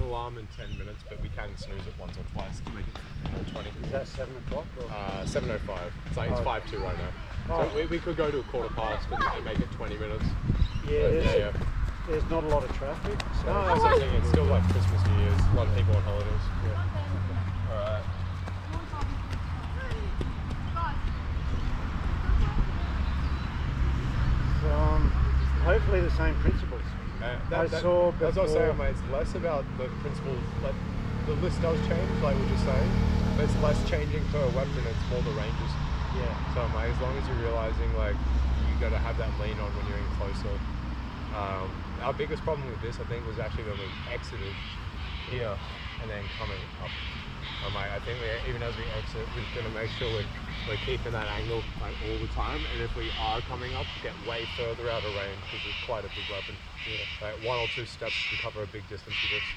alarm in 10 minutes, but we can snooze it once or twice to make it more 20. Is that 7 o'clock? 7:05. It's like it's 5:2 right now. Oh. So we could go to a quarter past and make it 20 minutes. Yeah, there's not a lot of traffic. So no, that's something. It's still like Christmas, New Year's. A lot of people on holidays. Yeah. All right. Hopefully the same principles. That's what I was saying, mate. It's less about the principles. Like the list does change, like we were just saying, but it's less changing per weapon. It's more the ranges. Yeah. So, mate, as long as you're realizing, like, you got to have that lean on when you're in closer. Our biggest problem with this, I think, was actually when we exited here and then coming up. Mate, I think even as we exit, we're going to make sure we're keeping that angle like all the time, and if we are coming up, get way further out of range because it's quite a big weapon. Yeah. Like 1 or 2 steps can cover a big distance with this.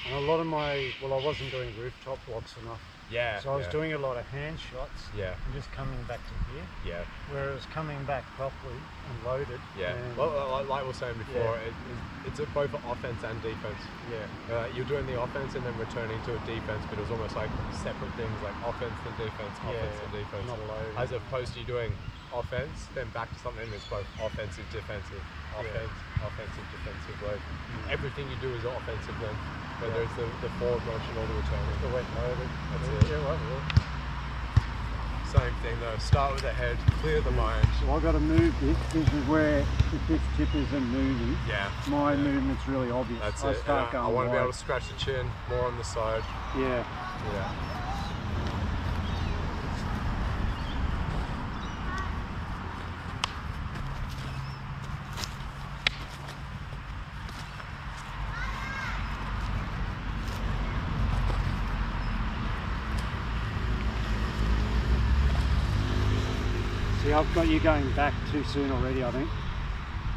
And a lot of I wasn't doing rooftop blocks enough. Yeah. So I was doing a lot of hand shots. Yeah. And just coming back to here. Yeah. Whereas coming back properly and loaded. Yeah. Well, like we were saying before, it's both offense and defense. Yeah. You're doing the offense and then returning to a defense, but it was almost like separate things, like offense and defense, offense and defense. Not loaded. As opposed to you doing offense, then back to something that's both offensive, defensive, offensive, defensive. Like everything you do is offensive then. Whether it's the forward motion or the returning. The wet loaded. That's it. Yeah, right. Same thing though. Start with the head, clear the mind. So I've got to move this. This is where if this tip isn't moving, my movement's really obvious. That's I it. start going I want to be wide. able to scratch the chin more on the side. Yeah. Yeah. See, I've got you going back too soon already, I think.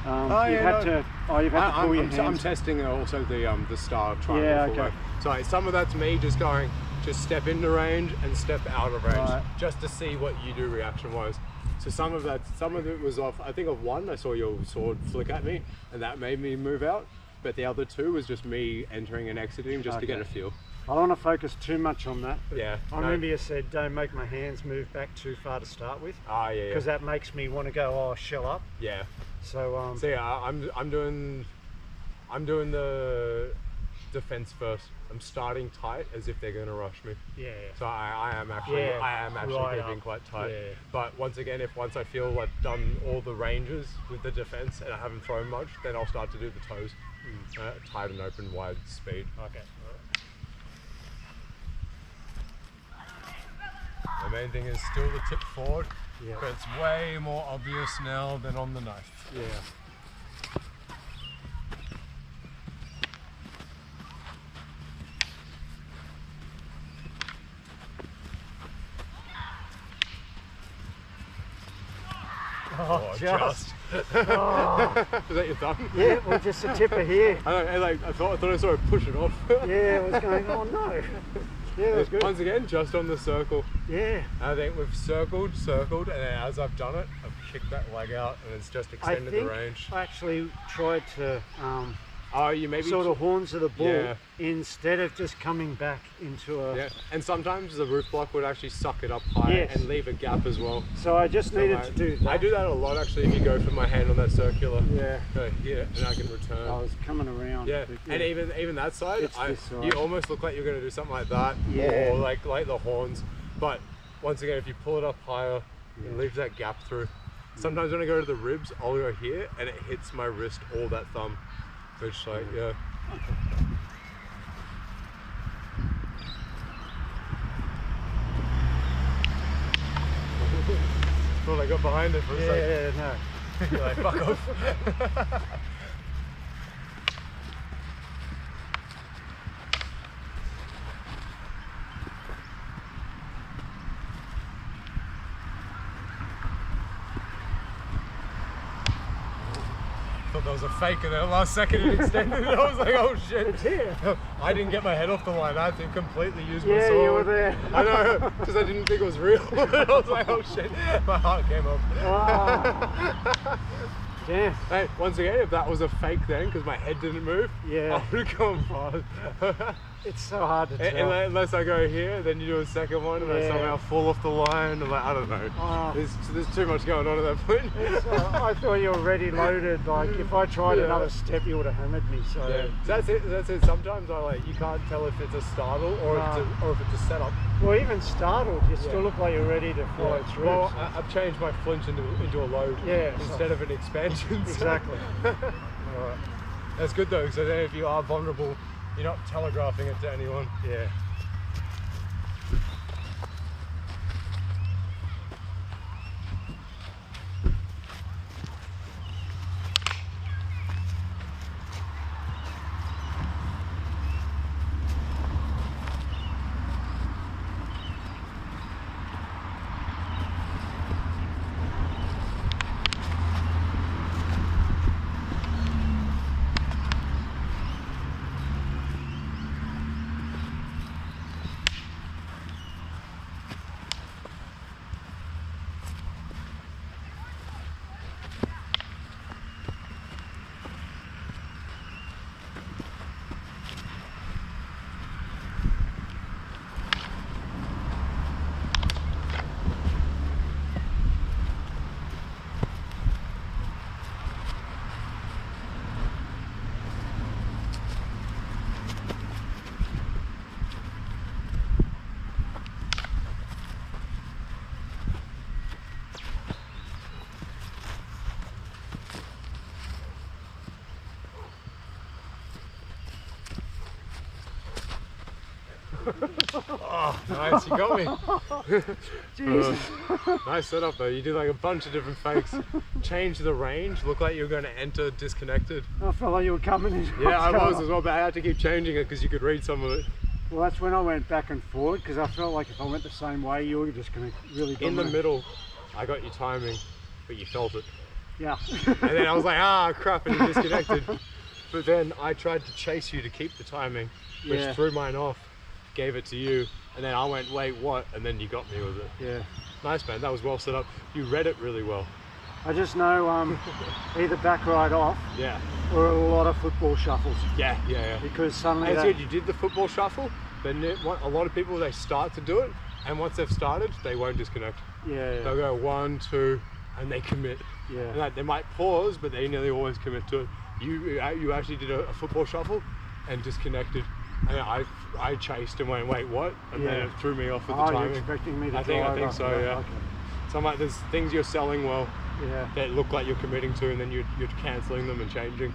You've had to pull your hands. I'm testing also the style of trying to okay. So some of that's me just going, just step into range and step out of range, just to see what you do reaction-wise. So some of it was off. I think of one, I saw your sword flick at me, and that made me move out. But the other 2 was just me entering and exiting just to get a feel. I don't want to focus too much on that. Yeah. I remember you said don't make my hands move back too far to start with. Yeah. Because that makes me want to go, shell up. Yeah. So So yeah, I'm doing the defense first. I'm starting tight as if they're going to rush me. Yeah. So I am actually keeping quite tight. Yeah. But once again, once I feel I've done all the ranges with the defense and I haven't thrown much, then I'll start to do the toes. Tight and open, wide speed. Okay. The main thing is still the tip forward, but it's way more obvious now than on the knife. Yeah. Just. Is that your thumb? Yeah, well, just a tipper here. I thought I saw it push it off. Yeah, I was going, oh no. Yeah, that's good. Once again, just on the circle. Yeah. I think we've circled, and then as I've done it, I've kicked that leg out, and it's just extended the range. I actually tried to you maybe sort of horns of the bull instead of just coming back into a... Yeah, and sometimes the roof block would actually suck it up higher and leave a gap as well. So I just needed to do that. I do that a lot actually if you go for my hand on that circular. Yeah. Go here, and I can return. I was coming around. Yeah, and even that side, you almost look like you're going to do something like that. Yeah. Or like the horns. But once again, if you pull it up higher, it leaves that gap through. Sometimes when I go to the ribs, I'll go here, and it hits my wrist or that thumb. Which like, yeah. Thought I got behind it for a second. Yeah, no. You're like, fuck off. Thought that was a fake, and then last second it extended. I was like, oh shit. It's here. I didn't get my head off the line. I had to completely use my Yeah, sword. you were there. I know, because I didn't think it was real. I was like, oh shit. My heart came up. Wow. Damn. Hey, once again, if that was a fake then, because my head didn't move, Yeah. I would have gone fast. It's so hard to tell. Unless I go here, then you do a second one, and I somehow fall off the line. Like, I don't know. There's too much going on at that point. I thought you were already loaded. Like if I tried another step, you would have hammered me. So that's it. Sometimes you can't tell if it's a startle or if it's a setup. Well, even startled, you still look like you're ready to follow through. Well, so. I've changed my flinch into a load instead of an expansion. Exactly. Alright. That's good though, so then if you are vulnerable, you're not telegraphing it to anyone. Yeah. Oh, nice, you got me. Jesus. Nice setup though, you did like a bunch of different fakes. Change the range, looked like you were going to enter disconnected. I felt like you were coming in. Yeah, I was as well, but I had to keep changing it because you could read some of it. Well, that's when I went back and forward because I felt like if I went the same way, you were just going to really dominate. In the middle, I got your timing, but you felt it. Yeah. And then I was like, ah, crap, and you disconnected. But then I tried to chase you to keep the timing, which threw mine off, gave it to you, and then I went, wait, what? And then you got me with it. Yeah. Nice, man, that was well set up. You read it really well. I just know either back right off or a lot of football shuffles. Yeah. Because suddenly That's good, you did the football shuffle, but a lot of people, they start to do it, and once they've started, they won't disconnect. Yeah. They'll go 1, 2, and they commit. Yeah. And like, they might pause, but they nearly always commit to it. You actually did a football shuffle and disconnected, and I chased and went, wait, what? And then it threw me off with the timing. You're expecting me to I think so, yeah. Okay. So I'm like, there's things you're selling well that look like you're committing to, and then you're cancelling them and changing.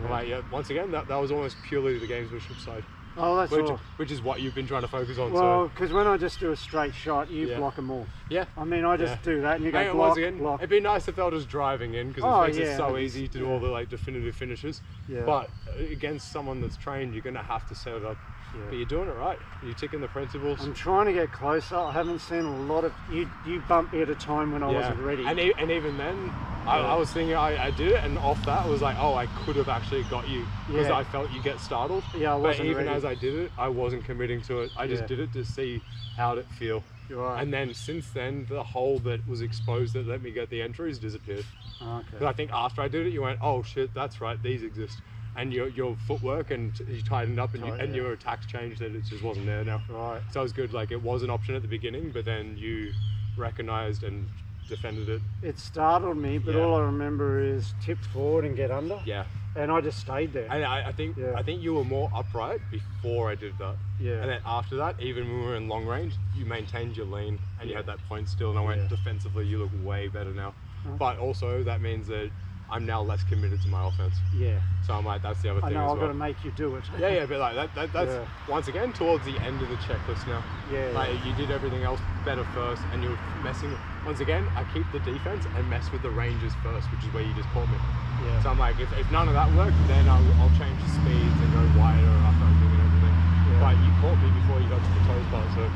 Yeah. Like, once again, that was almost purely the gamesmanship side. Oh, that's which is what you've been trying to focus on. Well, because when I just do a straight shot, you block them all. Yeah. I mean, I just do that, and you go block, once again, block. It'd be nice if they were just driving in, because it makes it so easy to do all the like definitive finishes. Yeah. But against someone that's trained, you're going to have to set it up. Yeah. But you're doing it right. You're ticking the principles. I'm trying to get closer. I haven't seen a lot of you bumped me at a time when I wasn't ready. And even then, I was thinking I did it, and off that I was like, oh, I could have actually got you because I felt you get startled. Yeah, I wasn't But even ready. as I did it, I wasn't committing to it. I just did it to see how'd it feel. Right. And then since then, the hole that was exposed that let me get the entries disappeared. Okay. Because I think after I did it, you went, oh shit, that's right, these exist. And your footwork, and you tightened up, and your attacks changed, that it just wasn't there now. Right. So it was good. Like, it was an option at the beginning, but then you recognized and defended it. It startled me, but all I remember is tip forward and get under. Yeah. And I just stayed there. And I think you were more upright before I did that. Yeah. And then after that, even when we were in long range, you maintained your lean and you had that point still. And I went, defensively, you look way better now. But also that means that I'm now less committed to my offense. Yeah. So I'm like, that's the other thing. I know, I've got to make you do it. Yeah, but like that's once again towards the end of the checklist now. Yeah. Like you did everything else better first, and you're messing. Once again, I keep the defense and mess with the ranges first, which is where you just caught me. Yeah. So I'm like, if none of that worked, then I'll change the speeds and go wider after I'm doing everything. Yeah. But you caught me before you got to the toes part, so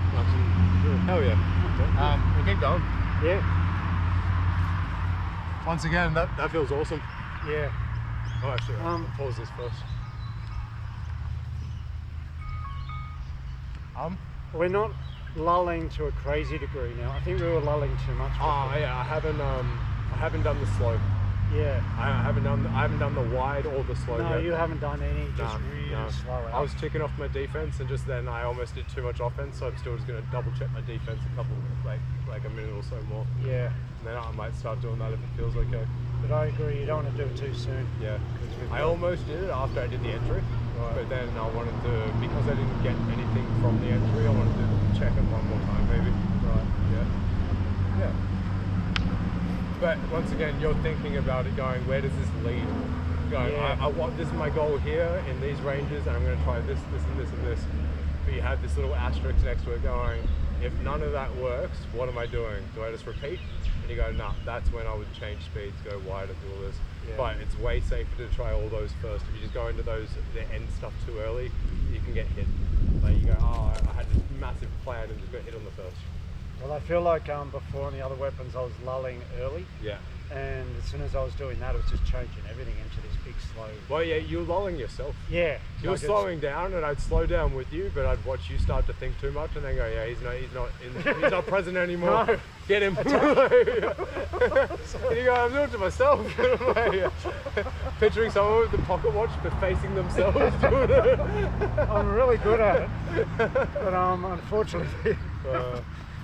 hell yeah. Okay. We keep going. Yeah. Once again, that feels awesome. Yeah. Oh, actually, I'll pause this first. We're not lulling to a crazy degree now. I think we were lulling too much. Oh yeah, I haven't done the slow. Yeah. I haven't done the wide or the slow No, yet. you haven't done any. Just really slow out. I was ticking off my defense, and just then I almost did too much offense, so I'm still just going to double check my defense a couple, like a minute or so more. Yeah. And then I might start doing that if it feels okay. But I agree, you don't want to do it too soon. Yeah. I almost did it after I did the entry, but then I wanted to, because I didn't get anything from the entry, I wanted to check it one more time maybe. Right. Yeah. But once again, you're thinking about it going, where does this lead? Going, I want, this is my goal here in these ranges, and I'm going to try this, this, and this, and this. But you have this little asterisk next to it going, if none of that works, what am I doing? Do I just repeat? And you go, nah, that's when I would change speeds, go wide and do all this. Yeah. But it's way safer to try all those first. If you just go into the end stuff too early, you can get hit. Like you go, oh, I had this massive plan and just got hit on the first. Well, I feel like before on the other weapons I was lulling early. Yeah. And as soon as I was doing that, it was just changing everything into this big slow. Well, yeah, you're lulling yourself. Yeah. You were slowing down, and I'd slow down with you, but I'd watch you start to think too much, and then go, yeah, he's not present anymore. No. Get him. And you go, I'm doing it to myself. Picturing someone with the pocket watch, but facing themselves doing it. I'm really good at it, but unfortunately,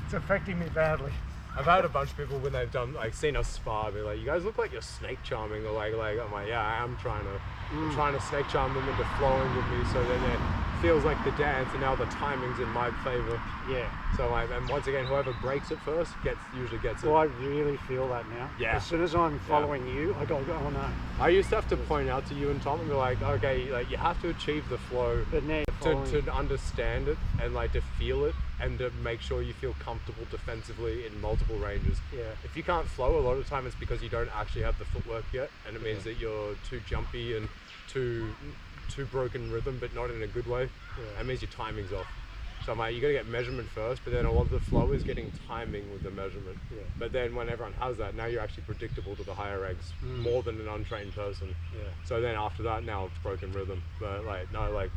it's affecting me badly. I've had a bunch of people when they've done, like, seen us spar, be like, you guys look like you're snake charming, or like I'm like, yeah, I am trying to snake charm them into flowing with me, so then it feels like the dance, and now the timing's in my favor. Yeah. So and once again, whoever breaks it first usually gets it. Well, I really feel that now. Yeah. As soon as I'm following you, I go, oh no. I used to have to point out to you and Tom and be like, okay, like you have to achieve the flow but now to understand it and like to feel it and to make sure you feel comfortable defensively in multiple ranges. Yeah. If you can't flow, a lot of the time it's because you don't actually have the footwork yet, and it means that you're too jumpy and too broken rhythm, but not in a good way. Yeah. That means your timing's off. So I'm like, you gotta get measurement first, but then a lot of the flow is getting timing with the measurement. Yeah. But then when everyone has that, now you're actually predictable to the higher ranks more than an untrained person. Yeah. So then after that, now it's broken rhythm. But like, no, like,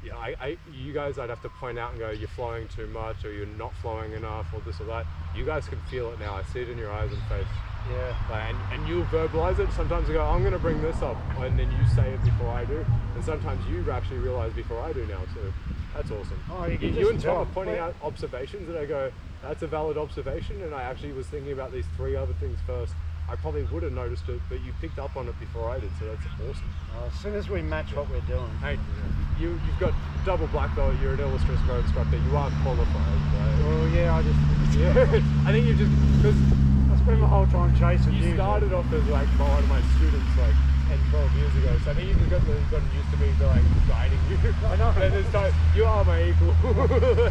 yeah, you guys, I'd have to point out and go, you're flowing too much, or you're not flowing enough, or this or that. You guys can feel it now. I see it in your eyes and face. Yeah. Like, and you'll verbalize it. Sometimes you go, I'm going to bring this up, and then you say it before I do. And sometimes you actually realize before I do now too. That's awesome. Oh, you and Tom are pointing out observations, and I go, that's a valid observation. And I actually was thinking about these 3 other things first. I probably would have noticed it, but you picked up on it before I did, so that's awesome. As soon as we match what we're doing. Hey, you've got double black belt, you're an Ilustrisimo Instructor, you are qualified, right? Oh yeah, I think you just, because I spent my whole time chasing you. You started off as like one of my students like 10, 12 years ago, so I think you just gotten used to me like guiding you. I know. And this time, you are my equal. Oh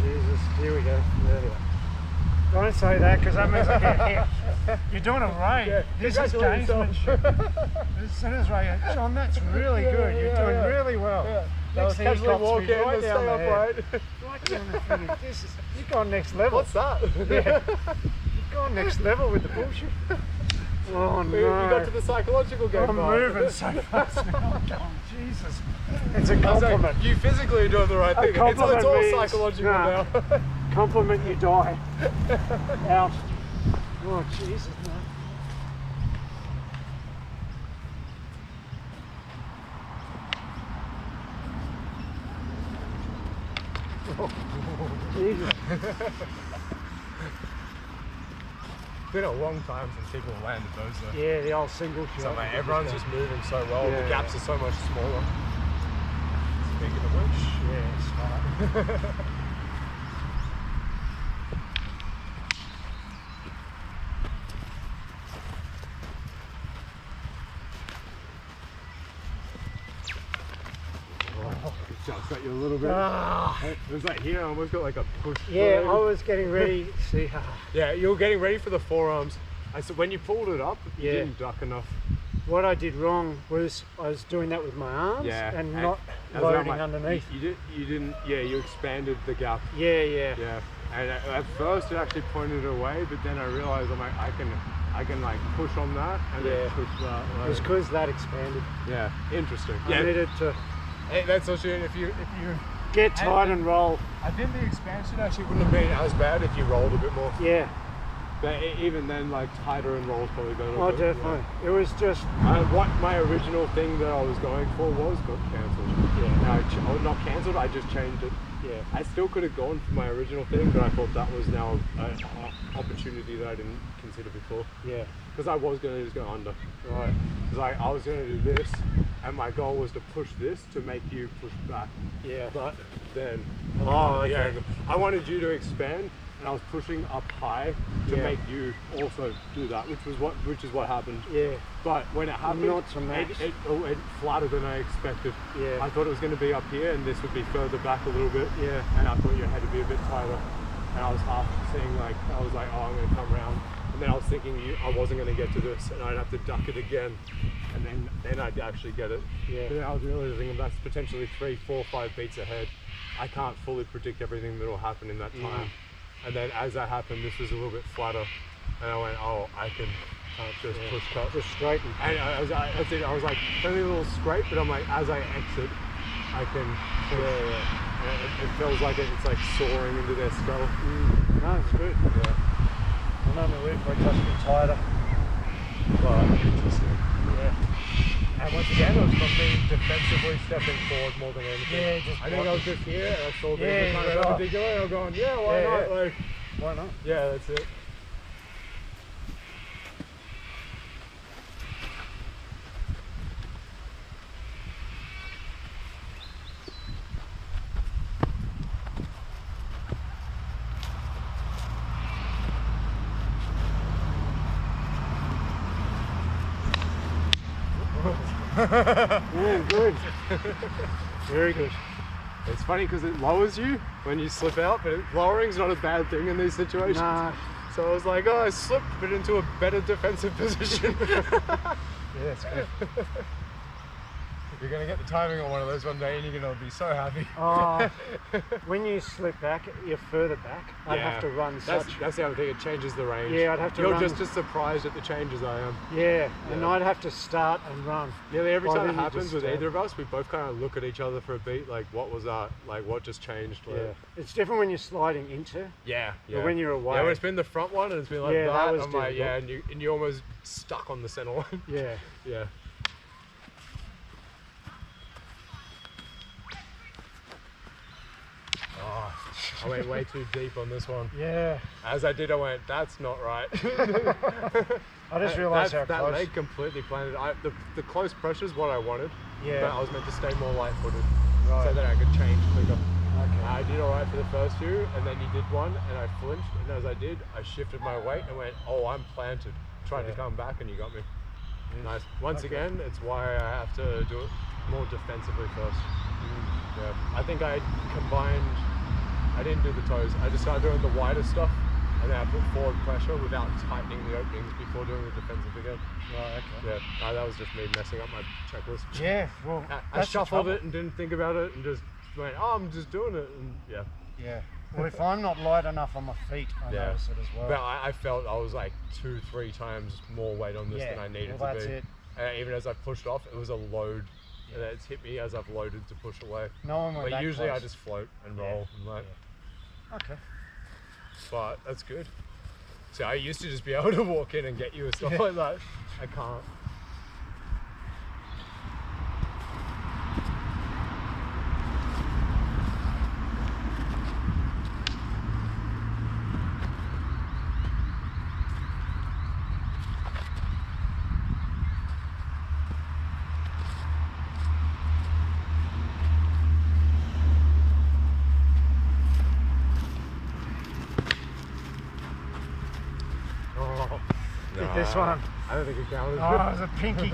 Jesus, here we go. There we go. Don't say that, because that means I get hit. You're doing it right. Yeah, this is gamesmanship. As soon as John, that's really good. You're doing really well. Yeah. Next thing Casually walk in, right stay down the upright. Right down the thing. You've gone next level. What's that? Yeah. You've gone next level with the bullshit. Oh no. You got to the psychological game. I'm moving so fast now. Oh, Jesus. It's a compliment. You physically are doing the right thing. It's all psychological now. Compliment, you die. Out. Oh, Jesus, no. Oh, Jesus. It's been a long time since people landed those though. Yeah, the old single shot. So mate, everyone's just moving so well. Yeah, the gaps are so much smaller. Speaking of which, yeah, smart. just got you a little bit. It was like here, I almost got like a push. Yeah, I was getting ready. See, yeah, you were getting ready for the forearms. I said when you pulled it up, you didn't duck enough. What I did wrong was I was doing that with my arms and not loading underneath. You didn't. Yeah, you expanded the gap. Yeah. And at first it actually pointed away, but then I realized I'm like I can like push on that and then push that. Like, it was because that expanded. Yeah, interesting. I needed to. Hey, that's also if you get tight and roll. I think the expansion actually wouldn't have been as bad if you rolled a bit more. Yeah. But even then, like tighter and rolls probably better. Oh, but, definitely. Yeah. It was just... What my original thing that I was going for got cancelled. Yeah. Not cancelled, I just changed it. Yeah. I still could have gone for my original thing, but I thought that was now an opportunity that I didn't consider before. Yeah. Because I was going to just go under. Right. Because I was going to do this, and my goal was to push this to make you push back. Yeah. But then, okay. yeah, I wanted you to expand, and I was pushing up high to make you also do that, which is what happened. Yeah. But when it happened, not so much. it flatter than I expected. Yeah. I thought it was going to be up here, and this would be further back a little bit. Yeah. And I thought your head would be a bit tighter. And I was half seeing like, I was like, oh, I'm going to come around. And then I was thinking I wasn't going to get to this, and I'd have to duck it again. And then I'd actually get it. Yeah. But then I was realizing that's potentially 3, 4, 5 beats ahead. I can't fully predict everything that will happen in that time. And then as that happened, this was a little bit flatter. And I went, oh, I can just push cut. Just straighten. And I was like, only a little scrape, but I'm like, as I exit, I can push. And it feels like it's like soaring into their skull. No, it's good. Yeah. I know my weak point has to be tighter. But interesting. Yeah. And once again, it was from me defensively stepping forward more than anything. Yeah, just I think I was just here and I saw Yeah, people kind of perpendicular. I was going, yeah, why not? Like, why not? yeah, that's it. Yeah, good. Very good. It's funny because it lowers you when you slip out, but lowering's not a bad thing in these situations. Nah. So I was like, oh, I slipped, but into a better defensive position. Yeah, it's good. You're going to get the timing on one of those one day and you're going to be so happy. Oh, when you slip back, you're further back. I'd have to run That's the other thing, it changes the range. Yeah, I'd have to You're run. just as surprised at the changes I am. Yeah, and I'd have to start and run. Nearly every Why time it didn't you happens just with start? either of us, we both kind of look at each other for a beat, like, what was that? Like, what just changed? Like, Yeah. It's different when you're sliding into. Yeah. But when you're away. Yeah, when it's been the front one and it's been like Yeah, that was I'm like, difficult. yeah, and you're almost stuck on the center one. Yeah. Yeah. Oh, I went way too deep on this one. Yeah. As I did, I went, that's not right. I just realised how that close. leg completely planted. The close pressure is what I wanted, Yeah. but I was meant to stay more light-footed Right. so that I could change quicker. Okay. I did all right for the first few, and then you did one, and I flinched, and as I did, I shifted my weight and went, oh, I'm planted. Tried to come back, and you got me. Nice. Once again, it's why I have to do it more defensively first. Yeah. I think I combined, I didn't do the toes. I just started doing the wider stuff, and then I put forward pressure without tightening the openings before doing the defensive again. Right, okay. Yeah, no, that was just me messing up my checklist. Yeah, well, I that's the shuffled trouble. it and didn't think about it and just went, oh, I'm just doing it. And yeah. Yeah. Well, if I'm not light enough on my feet, I notice it as well. But I felt I was like 2-3 times more weight on this than I needed well, to be. that's it. And even as I pushed off, it was a load. And it's hit me as I've loaded to push away. No one went But that usually close. I just float and roll. And like, Okay. But that's good. So I used to just be able to walk in and get you and stuff like that. I can't. This one. I don't think it counted. Oh, it was a pinky.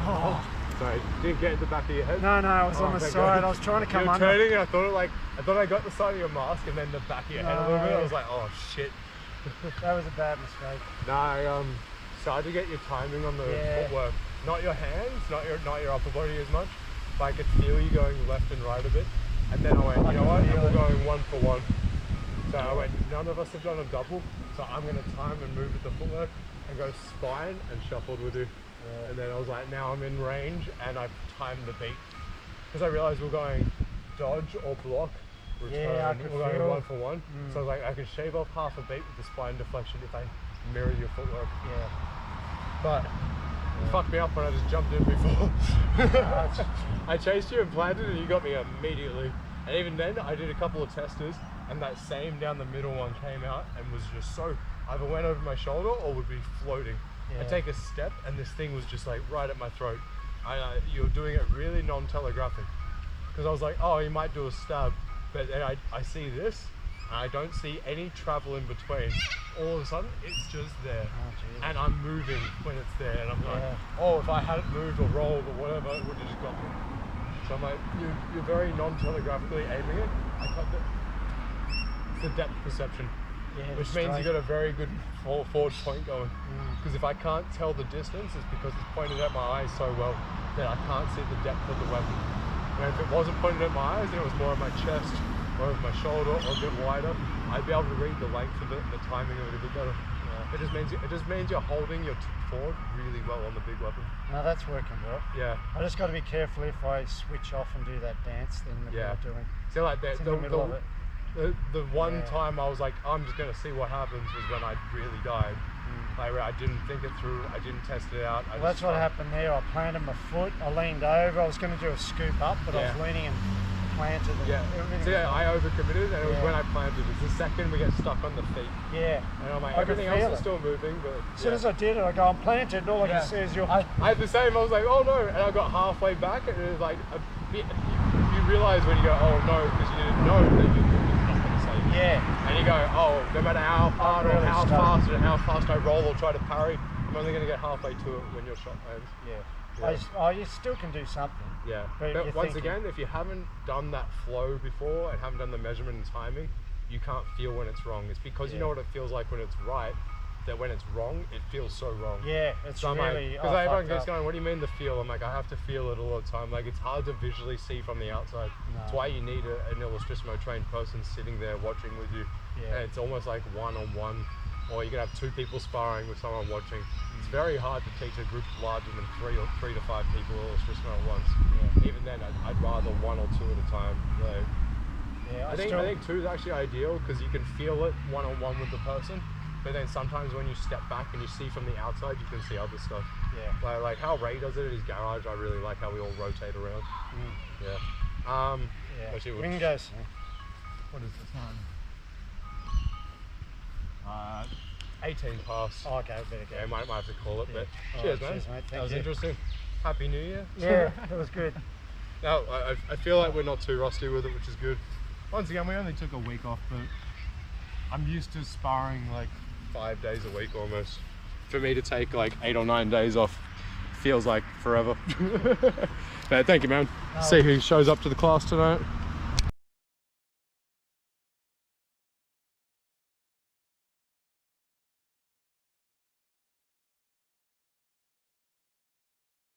Oh. Sorry, didn't get in the back of your head? No, I was on the thank side. God. I was trying to come You were under. turning and I thought I got the side of your mask and then the back of your head a little bit. I was like, oh shit. That was a bad mistake. No, I started to get your timing on the footwork. Not your hands, not your upper body as much, but I could feel you going left and right a bit. And then I went, you know what, and we're going 1 for 1. So I went, none of us have done a double, so I'm going to time and move with the footwork and go spine and shuffled with you. Yeah. And then I was like, now I'm in range and I've timed the beat. Because I realized we're going dodge or block, return, we're going 1 for 1. So I was like, I can shave off half a beat with the spine deflection if I mirror your footwork. Yeah. But you fucked me up when I just jumped in before. I chased you and planted and you got me immediately. And even then I did a couple of testers and that same down the middle one came out and was just so, either went over my shoulder or would be floating. Yeah. I'd take a step and this thing was just like right at my throat. You're doing it really non-telegraphic. Because I was like, oh, you might do a stab. But then I see this and I don't see any travel in between. All of a sudden, it's just there. Oh, and I'm moving when it's there. And I'm like, oh, if I hadn't moved or rolled or whatever, it would have just got me. So I'm like, you're very non-telegraphically aiming it. It's the depth perception. Which means you got a very good forward point going. Because if I can't tell the distance, it's because it's pointed at my eyes so well that I can't see the depth of the weapon. And if it wasn't pointed at my eyes and it was more at my chest or over my shoulder or a bit wider, I'd be able to read the length of it and the timing of it a bit better. It just means you're holding your forward really well on the big weapon. No, that's working well. Yeah. I just got to be careful if I switch off and do that dance thing that we're doing. So like that, in the middle of it. The one time I was like, I'm just going to see what happens was when I really died. Like, I didn't think it through, I didn't test it out. Well, that's what happened there. I planted my foot, I leaned over, I was going to do a scoop up, but I was leaning and planted. And so I overcommitted and it was when I planted. It's the second we get stuck on the feet. Yeah. And I'm like, everything else is still moving, but... As soon as I did it, I go, I'm planted, and all I can see is your... I had the same, I was like, oh no, and I got halfway back and it was like, you realise when you go, oh no, because you didn't know that you were not going to save it. Yeah. And you go, oh, no matter how hard or how fast and how fast I roll or try to parry, I'm only going to get halfway to it when your shot lands. Yeah. You still can do something. Yeah. But once again, if you haven't done that flow before and haven't done the measurement and timing, you can't feel when it's wrong. It's because you know what it feels like when it's right, that when it's wrong, it feels so wrong. Yeah, it's so really... Because everyone goes going, what do you mean the feel? I'm like, I have to feel it all the time. Like, it's hard to visually see from the outside. That's why you need an Ilustrisimo trained person sitting there watching with you. Yeah. And it's almost like one-on-one, or you can have 2 people sparring with someone watching. It's very hard to teach a group larger than 3 to 5 people Ilustrisimo at once. Yeah. Even then, I'd rather 1 or 2 at a time. Like, I think 2 is actually ideal because you can feel it one-on-one with the person. But then sometimes when you step back and you see from the outside, you can see other stuff. Yeah. Like how Ray does it at his garage, I really like how we all rotate around. Yeah. We can go, sir. What is the time? 18 past. Oh, okay, better go. Yeah, might have to call it, but cheers, man. Cheers, mate. That was interesting. Happy New Year. Yeah, that was good. No, I feel like we're not too rusty with it, which is good. Once again, we only took a week off, but I'm used to sparring like 5 days a week almost. For me to take like 8 or 9 days off feels like forever. But thank you, man. See who shows up to the class tonight.